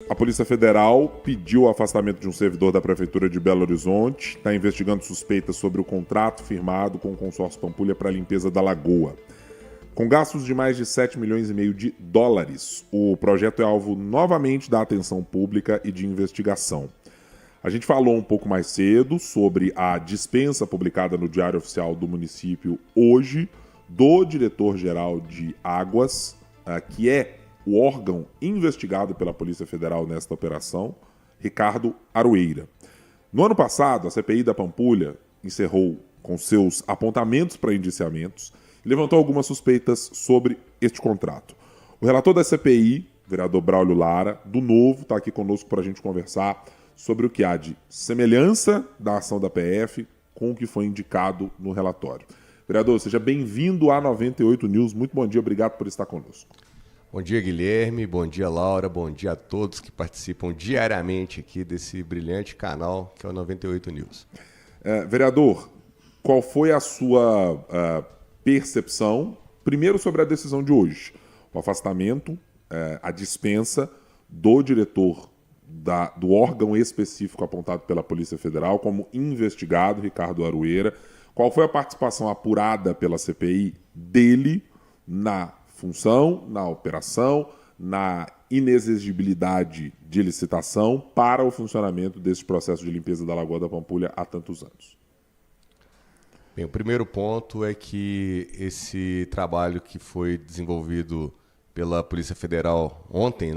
A Polícia Federal pediu o afastamento de um servidor da Prefeitura de Belo Horizonte, está investigando suspeitas sobre o contrato firmado com o consórcio Pampulha para a limpeza da lagoa. Com gastos de mais de 7 milhões e meio de dólares, o projeto é alvo novamente da atenção pública e de investigação. A gente falou um pouco mais cedo sobre a dispensa publicada no Diário Oficial do município hoje do diretor-geral de Águas, que é o órgão investigado pela Polícia Federal nesta operação, Ricardo Aroeira. No ano passado, a CPI da Pampulha encerrou com seus apontamentos para indiciamentos e levantou algumas suspeitas sobre este contrato. O relator da CPI, vereador Braulio Lara, do Novo, está aqui conosco para a gente conversar sobre o que há de semelhança da ação da PF com o que foi indicado no relatório. Vereador, seja bem-vindo à 98 News. Muito bom dia, obrigado por estar conosco. Bom dia, Guilherme. Bom dia, Laura. Bom dia a todos que participam diariamente aqui desse brilhante canal que é o 98 News. Vereador, qual foi a sua percepção, primeiro sobre a decisão de hoje? O afastamento, a dispensa do diretor do órgão específico apontado pela Polícia Federal como investigado, Ricardo Aroeira. Qual foi a participação apurada pela CPI dele na função, na operação, na inexigibilidade de licitação para o funcionamento desse processo de limpeza da Lagoa da Pampulha há tantos anos? Bem, o primeiro ponto é que esse trabalho que foi desenvolvido pela Polícia Federal ontem,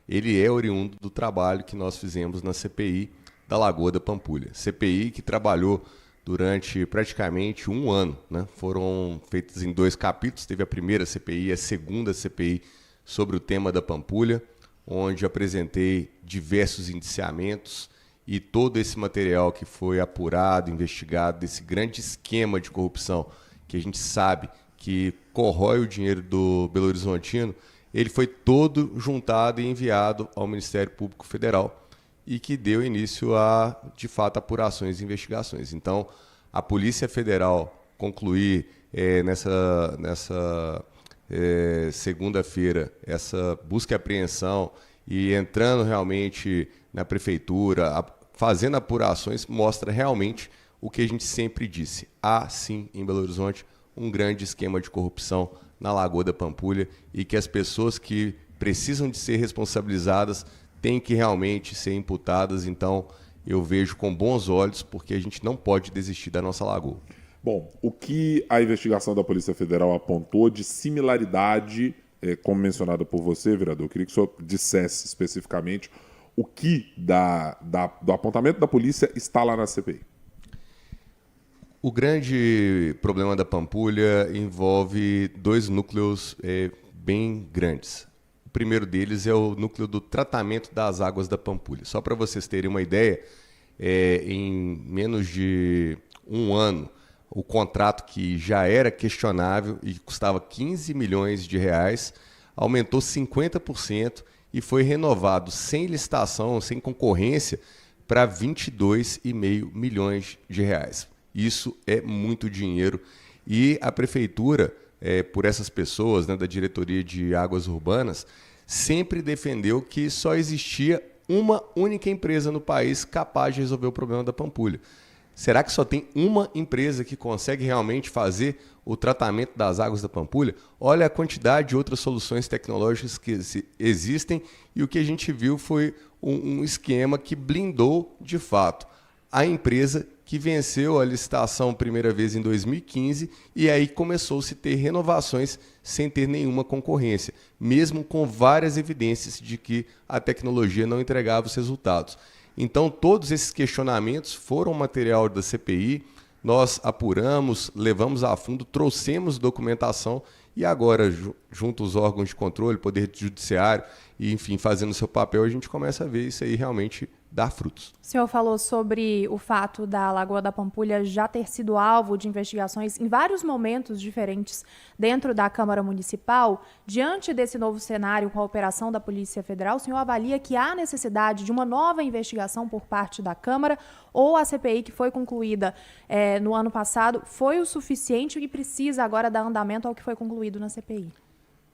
ele é oriundo do trabalho que nós fizemos na CPI da Lagoa da Pampulha. CPI que trabalhou durante praticamente um ano, Foram feitas em 2 capítulos, teve a primeira CPI e a segunda CPI sobre o tema da Pampulha, onde apresentei diversos indiciamentos e todo esse material que foi apurado, investigado, desse grande esquema de corrupção que a gente sabe que corrói o dinheiro do Belo Horizontino, ele foi todo juntado e enviado ao Ministério Público Federal e que deu início a, de fato, apurações e investigações. Então, a Polícia Federal concluir nessa segunda-feira essa busca e apreensão e entrando realmente na Prefeitura, fazendo apurações, mostra realmente o que a gente sempre disse. Há, sim, em Belo Horizonte, um grande esquema de corrupção na Lagoa da Pampulha e que as pessoas que precisam de ser responsabilizadas têm que realmente ser imputadas. Então, eu vejo com bons olhos, porque a gente não pode desistir da nossa lagoa. Bom, o que a investigação da Polícia Federal apontou de similaridade, como mencionado por você, vereador, eu queria que o senhor dissesse especificamente o que do apontamento da polícia está lá na CPI. O grande problema da Pampulha envolve 2 núcleos bem grandes. O primeiro deles é o núcleo do tratamento das águas da Pampulha. Só para vocês terem uma ideia, em menos de um ano, o contrato que já era questionável e custava 15 milhões de reais, aumentou 50% e foi renovado sem licitação, sem concorrência, para 22,5 milhões de reais. Isso é muito dinheiro e a Prefeitura, por essas pessoas, da Diretoria de Águas Urbanas, sempre defendeu que só existia uma única empresa no país capaz de resolver o problema da Pampulha. Será que só tem uma empresa que consegue realmente fazer o tratamento das águas da Pampulha? Olha a quantidade de outras soluções tecnológicas que existem e o que a gente viu foi um esquema que blindou, de fato, a empresa que venceu a licitação primeira vez em 2015 e aí começou-se a ter renovações sem ter nenhuma concorrência, mesmo com várias evidências de que a tecnologia não entregava os resultados. Então, todos esses questionamentos foram material da CPI, nós apuramos, levamos a fundo, trouxemos documentação e agora, junto aos órgãos de controle, Poder Judiciário e, enfim, fazendo seu papel, a gente começa a ver isso aí realmente dar frutos. O senhor falou sobre o fato da Lagoa da Pampulha já ter sido alvo de investigações em vários momentos diferentes dentro da Câmara Municipal. Diante desse novo cenário com a operação da Polícia Federal, o senhor avalia que há necessidade de uma nova investigação por parte da Câmara ou a CPI que foi concluída no ano passado foi o suficiente e precisa agora dar andamento ao que foi concluído na CPI?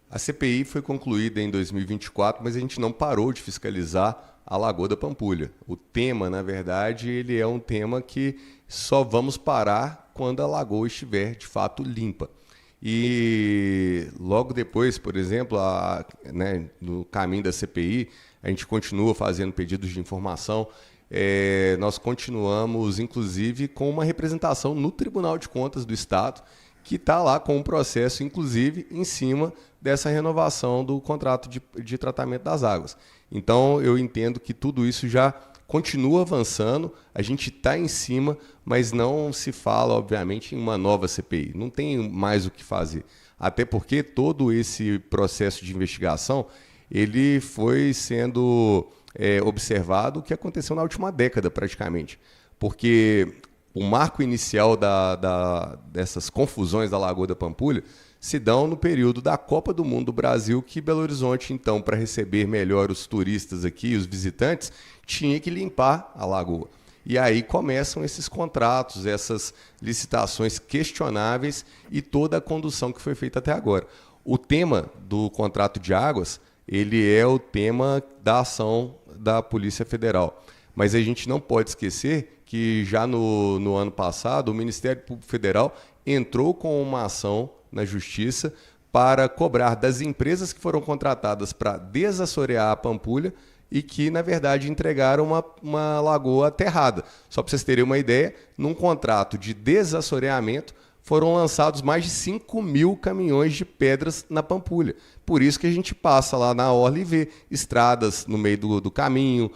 A CPI foi concluída em 2024, mas a gente não parou de fiscalizar a Lagoa da Pampulha. O tema, na verdade, ele é um tema que só vamos parar quando a lagoa estiver, de fato, limpa. E logo depois, por exemplo, no caminho da CPI, a gente continua fazendo pedidos de informação. Nós continuamos, inclusive, com uma representação no Tribunal de Contas do Estado, que está lá com um processo, inclusive, em cima dessa renovação do contrato de tratamento das águas. Então, eu entendo que tudo isso já continua avançando, a gente está em cima, mas não se fala, obviamente, em uma nova CPI. Não tem mais o que fazer. Até porque todo esse processo de investigação ele foi sendo observado o que aconteceu na última década, praticamente. Porque o marco inicial dessas confusões da Lagoa da Pampulha se dão no período da Copa do Mundo do Brasil, que Belo Horizonte, então, para receber melhor os turistas aqui, os visitantes, tinha que limpar a lagoa. E aí começam esses contratos, essas licitações questionáveis e toda a condução que foi feita até agora. O tema do contrato de águas, ele é o tema da ação da Polícia Federal. Mas a gente não pode esquecer que já no ano passado o Ministério Público Federal entrou com uma ação na Justiça para cobrar das empresas que foram contratadas para desassorear a Pampulha e que, na verdade, entregaram uma lagoa aterrada. Só para vocês terem uma ideia, num contrato de desassoreamento foram lançados mais de 5.000 caminhões de pedras na Pampulha. Por isso que a gente passa lá na orla e vê estradas no meio do caminho,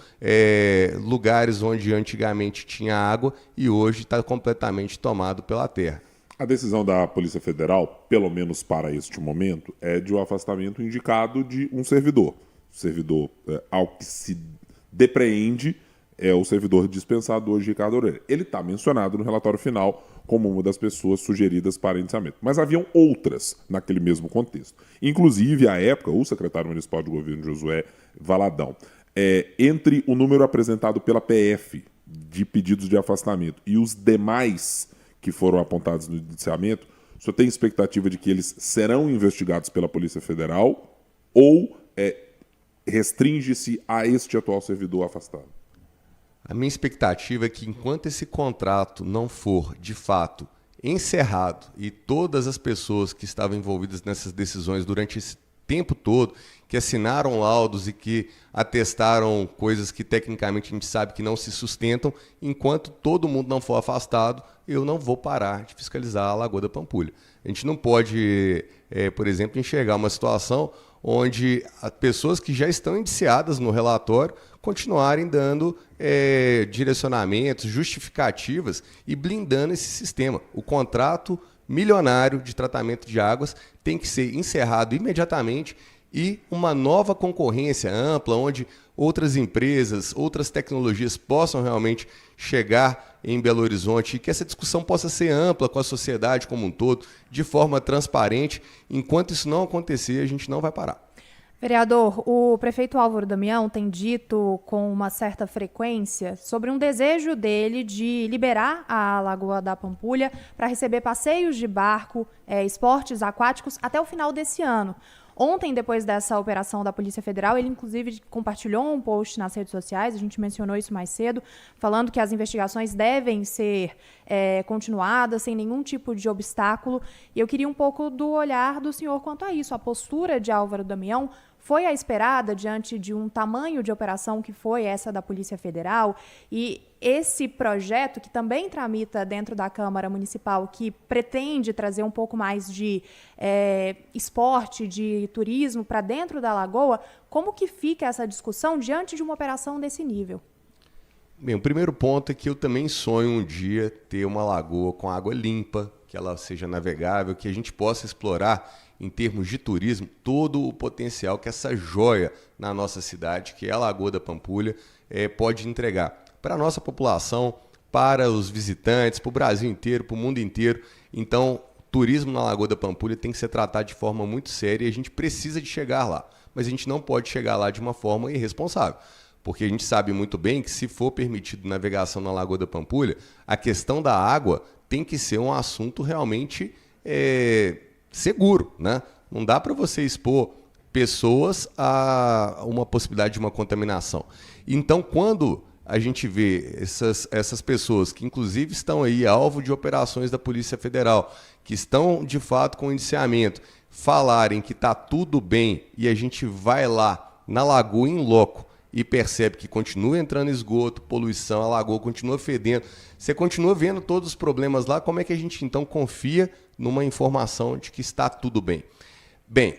lugares onde antigamente tinha água e hoje está completamente tomado pela terra. A decisão da Polícia Federal, pelo menos para este momento, é de um afastamento indicado de um servidor. O servidor ao que se depreende é o servidor dispensado hoje, Ricardo Oreira. Ele está mencionado no relatório final como uma das pessoas sugeridas para indiciamento. Mas haviam outras naquele mesmo contexto. Inclusive, à época, o secretário municipal de governo, Josué Valadão, entre o número apresentado pela PF de pedidos de afastamento e os demais que foram apontados no indiciamento, o senhor tem expectativa de que eles serão investigados pela Polícia Federal ou restringe-se a este atual servidor afastado? A minha expectativa é que, enquanto esse contrato não for, de fato, encerrado e todas as pessoas que estavam envolvidas nessas decisões durante esse tempo todo, que assinaram laudos e que atestaram coisas que tecnicamente a gente sabe que não se sustentam, enquanto todo mundo não for afastado, eu não vou parar de fiscalizar a Lagoa da Pampulha. A gente não pode, por exemplo, enxergar uma situação onde as pessoas que já estão indiciadas no relatório continuarem dando direcionamentos, justificativas e blindando esse sistema. O contrato milionário de tratamento de águas tem que ser encerrado imediatamente e uma nova concorrência ampla, onde outras empresas, outras tecnologias possam realmente chegar em Belo Horizonte e que essa discussão possa ser ampla com a sociedade como um todo, de forma transparente. Enquanto isso não acontecer, a gente não vai parar. Vereador, o prefeito Álvaro Damião tem dito com uma certa frequência sobre um desejo dele de liberar a Lagoa da Pampulha para receber passeios de barco, esportes aquáticos até o final desse ano. Ontem, depois dessa operação da Polícia Federal, ele inclusive compartilhou um post nas redes sociais, a gente mencionou isso mais cedo, falando que as investigações devem ser continuadas sem nenhum tipo de obstáculo. E eu queria um pouco do olhar do senhor quanto a isso. A postura de Álvaro Damião foi a esperada diante de um tamanho de operação que foi essa da Polícia Federal, e esse projeto que também tramita dentro da Câmara Municipal, que pretende trazer um pouco mais de esporte, de turismo para dentro da Lagoa, como que fica essa discussão diante de uma operação desse nível? Bem, o primeiro ponto é que eu também sonho um dia ter uma lagoa com água limpa, que ela seja navegável, que a gente possa explorar em termos de turismo, todo o potencial que essa joia na nossa cidade, que é a Lagoa da Pampulha, pode entregar para a nossa população, para os visitantes, para o Brasil inteiro, para o mundo inteiro. Então, turismo na Lagoa da Pampulha tem que ser tratado de forma muito séria e a gente precisa de chegar lá. Mas a gente não pode chegar lá de uma forma irresponsável, porque a gente sabe muito bem que se for permitido navegação na Lagoa da Pampulha, a questão da água tem que ser um assunto realmente seguro, né? Não dá para você expor pessoas a uma possibilidade de uma contaminação. Então, quando a gente vê essas pessoas que, inclusive, estão aí alvo de operações da Polícia Federal, que estão, de fato, com indiciamento, falarem que está tudo bem e a gente vai lá na lagoa em loco e percebe que continua entrando esgoto, poluição, a lagoa continua fedendo, você continua vendo todos os problemas lá, como é que a gente, então, confia numa informação de que está tudo bem? Bem,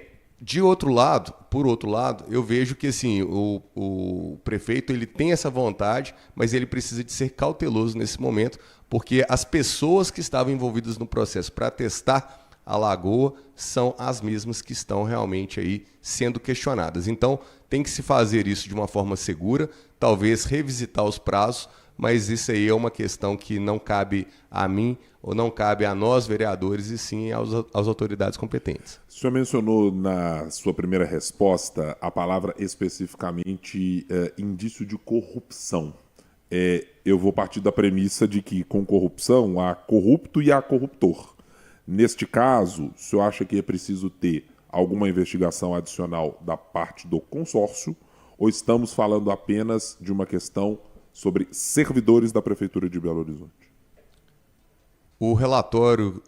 por outro lado, eu vejo que assim, o prefeito ele tem essa vontade, mas ele precisa de ser cauteloso nesse momento, porque as pessoas que estavam envolvidas no processo para testar a lagoa são as mesmas que estão realmente aí sendo questionadas. Então, tem que se fazer isso de uma forma segura, talvez revisitar os prazos, mas isso aí é uma questão que não cabe a mim ou não cabe a nós, vereadores, e sim às autoridades competentes. O senhor mencionou na sua primeira resposta a palavra especificamente indício de corrupção. Eu vou partir da premissa de que com corrupção há corrupto e há corruptor. Neste caso, o senhor acha que é preciso ter alguma investigação adicional da parte do consórcio ou estamos falando apenas de uma questão sobre servidores da Prefeitura de Belo Horizonte? O relatório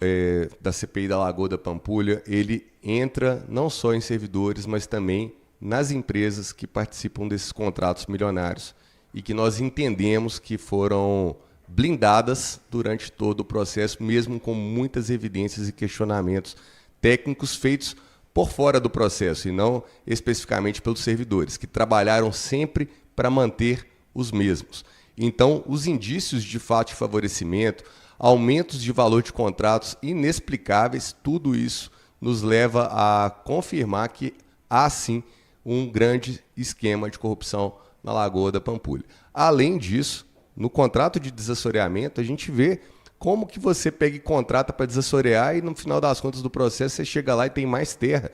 da CPI da Lagoa da Pampulha, ele entra não só em servidores, mas também nas empresas que participam desses contratos milionários e que nós entendemos que foram blindadas durante todo o processo, mesmo com muitas evidências e questionamentos técnicos feitos por fora do processo e não especificamente pelos servidores, que trabalharam sempre para manter os mesmos. Então, os indícios de fato de favorecimento, aumentos de valor de contratos inexplicáveis, tudo isso nos leva a confirmar que há sim um grande esquema de corrupção na Lagoa da Pampulha. Além disso, no contrato de desassoreamento, a gente vê como que você pega e contrata para desassorear e no final das contas do processo você chega lá e tem mais terra.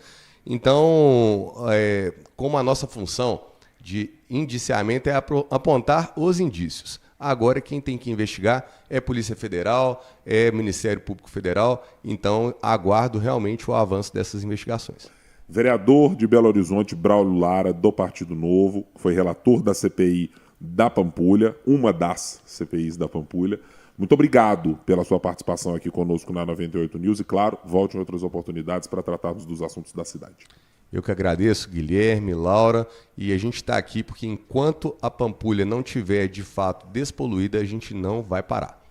Então, como a nossa função de indiciamento é apontar os indícios. Agora quem tem que investigar é Polícia Federal, é Ministério Público Federal, então aguardo realmente o avanço dessas investigações. Vereador de Belo Horizonte, Braulio Lara, do Partido Novo, foi relator da CPI da Pampulha, uma das CPIs da Pampulha. Muito obrigado pela sua participação aqui conosco na 98 News e, claro, volte em outras oportunidades para tratarmos dos assuntos da cidade. Eu que agradeço, Guilherme, Laura, e a gente está aqui porque enquanto a Pampulha não tiver de fato despoluída, a gente não vai parar.